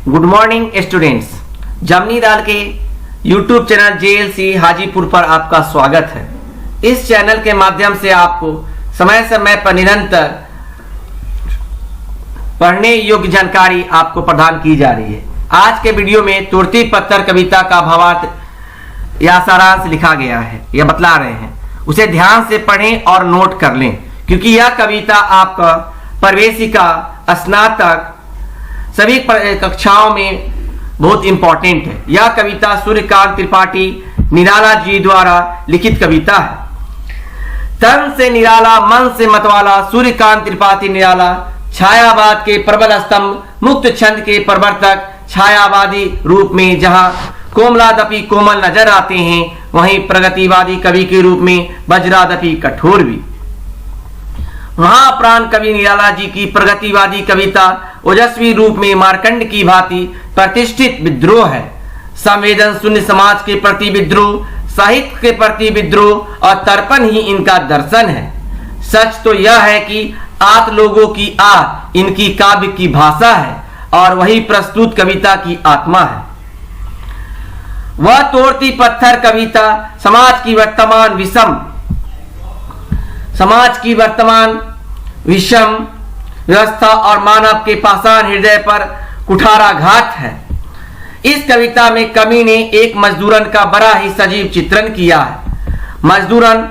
Good morning students. जमनी दाल के YouTube channel JLC Hajipur पर आपका स्वागत है। इस चैनल के माध्यम से आपको समय समय पर निरंतर पढ़ने योग्य जानकारी आपको प्रदान की जा रही है। आज के वीडियो में तुरती पत्थर कविता का भावार्थ या सारांश लिखा गया है, यह बतला रहे हैं। उसे ध्यान से पढ़ें और नोट कर लें, क्योंकि यह कविता आपका प्रवेशिका, स्नातक सभी कक्षाओं में बहुत इंपॉर्टेंट है। यह कविता सूर्यकांत त्रिपाठी निराला जी द्वारा लिखित कविता है। तन से निराला, मन से मतवाला सूर्यकांत त्रिपाठी निराला छायावाद के प्रबल स्तंभ, मुक्त छंद के प्रवर्तक, छायावादी रूप में जहां कोमलादपि कोमल नजर आते हैं, वहीं प्रगतिवादी कवि के रूप में वज्रादपि कठोर भी। महाप्राण कवि निराला जी की प्रगतिवादी कविता ओजस्वी रूप में मार्कंड की भांति प्रतिष्ठित विद्रोह है। संवेदन शून्य समाज के प्रति विद्रोह, साहित्य के प्रति विद्रोह और तर्पण ही इनका दर्शन है। सच तो यह है कि आत लोगों की आह इनकी काव्य की भाषा है और वही प्रस्तुत कविता की आत्मा है। वह तोड़ती पत्थर कविता समाज की वर्तमान विषम व्यवस्था और मानव के पाषाण हृदय पर कुठाराघात है। इस कविता में कवि ने एक मजदूरन का बड़ा ही सजीव चित्रण किया है। मजदूरन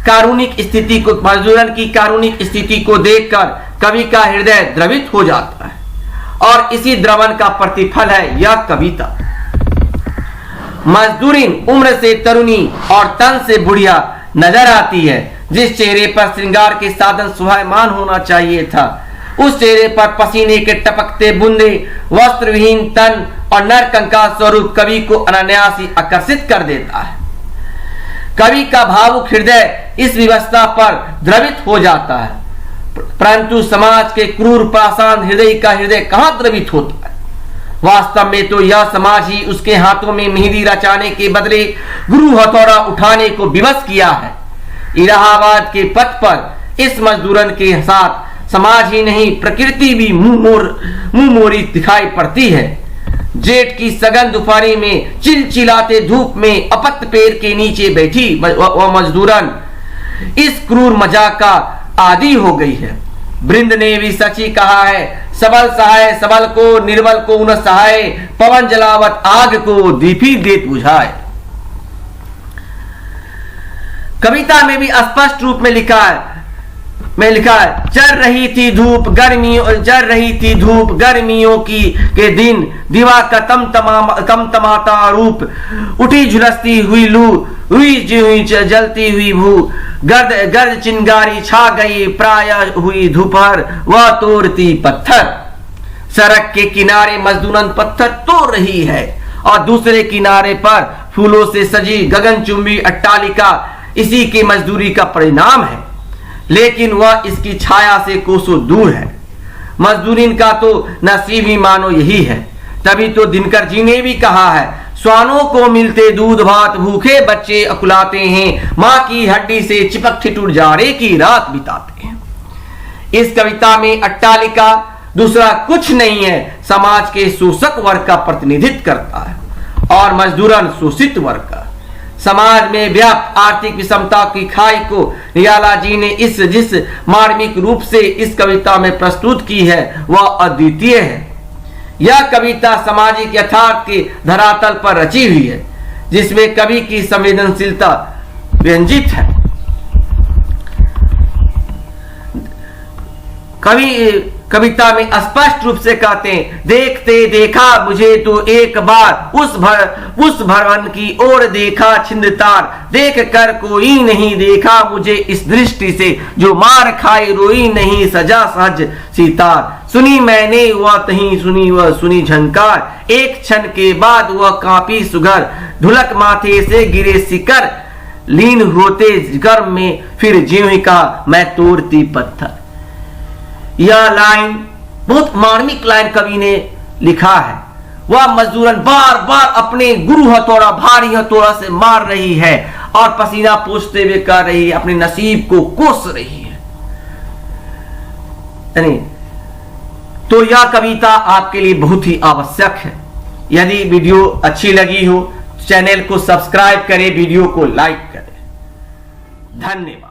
की कारुणिक स्थिति को देखकर कवि का हृदय द्रवित हो जाता है और इसी द्रवन का प्रतिफल है यह कविता। मजदूरिन उम्र से तरुणी और तन से बुढ़िया नजर आती है। जिस चेहरे पर श्रृंगार के साधन सुहायमान होना चाहिए था, उस चेहरे पर पसीने के टपकते बूंदे, वस्त्र विहीन तन और नर कंकाल स्वरूप कवि को अनायास ही आकर्षित कर देता है। कवि का भावुक हृदय इस व्यवस्था पर द्रवित हो जाता है, परंतु समाज के क्रूर पाषाण हृदय का हृदय कहां द्रवित होता है। वास्तव में तो यह समाज ही उसके हाथों में मेहंदी रचाने के बदले गुरु हथौड़ा उठाने को विवश किया है। इलाहाबाद के पथ पर इस मजदूरन के साथ समाज ही नहीं, प्रकृति भी मुंह मोरी दिखाई पड़ती है। जेठ की सघन दोपहरी में चिलचिलाते धूप में अपत पेड़ के नीचे बैठी वह मजदूरन इस क्रूर मजाक का आदी हो गई है। वृंद ने भी सची कहा है, सबल सहाय सबल को, निर्बल को न सहाय, पवन जलावत आग को दीपी देत बुझाए। कविता में भी स्पष्ट रूप में लिखा है चल रही थी धूप गर्मियों के दिन, दीवा का तमतमाता रूप, उठी झुलसती हुई लू, हुई जलती हुई भू, गर्द चिंगारी छा गई, प्राय हुई दोपहर, वह तोड़ती पत्थर। सड़क के किनारे मजदूरन पत्थर तोड़ रही है और दूसरे किनारे पर फूलों से सजी गगनचुंबी अट्टालिका इसी की मजदूरी का परिणाम है, लेकिन वह इसकी छाया से कोसों दूर है। मजदूरीन का तो नसीब ही मानो यही है। तभी तो दिनकर जी ने भी कहा है, स्वानों को मिलते दूध भात, भूखे बच्चे अकुलाते हैं, माँ की हड्डी से चिपक ठिठुर जाड़े की रात बिताते हैं। इस कविता में अट्टालिका दूसरा कुछ नहीं है, समाज के शोषक वर्ग का प्रतिनिधित्व करता है और मजदूरन शोषित वर्ग का। समाज में व्याप्त आर्थिक विषमता की खाई को निराला जी ने जिस मार्मिक रूप से इस कविता में प्रस्तुत की है वह अद्वितीय है। यह कविता सामाजिक यथार्थ के धरातल पर रची हुई है, जिसमें कवि की संवेदनशीलता व्यंजित है। कवि कविता में स्पष्ट रूप से कहते हैं, देखते देखा मुझे तो एक बार, उस भवन की ओर देखा छिंदतार, देख कर कोई नहीं देखा मुझे इस दृष्टि से, जो मार खाई रोई नहीं सजा सहज सीतार। सुनी मैंने वह तहीं सुनी, वह सुनी झंकार, एक क्षण के बाद वह कांपी सुगर, ढुलक माथे से गिरे शिकर, लीन होते गर्म में फिर ज्यों का मैं तोड़ती पत्थर। यह लाइन बहुत मार्मिक लाइन कवि ने लिखा है। वह मजदूरन बार बार अपने गुरु हथौड़ा, भारी हथौड़ा से मार रही है और पसीना पोंछते हुए कह रही है, अपने नसीब को कोस रही है। तो यह कविता आपके लिए बहुत ही आवश्यक है। यदि वीडियो अच्छी लगी हो चैनल को सब्सक्राइब करें, वीडियो को लाइक करें। धन्यवाद।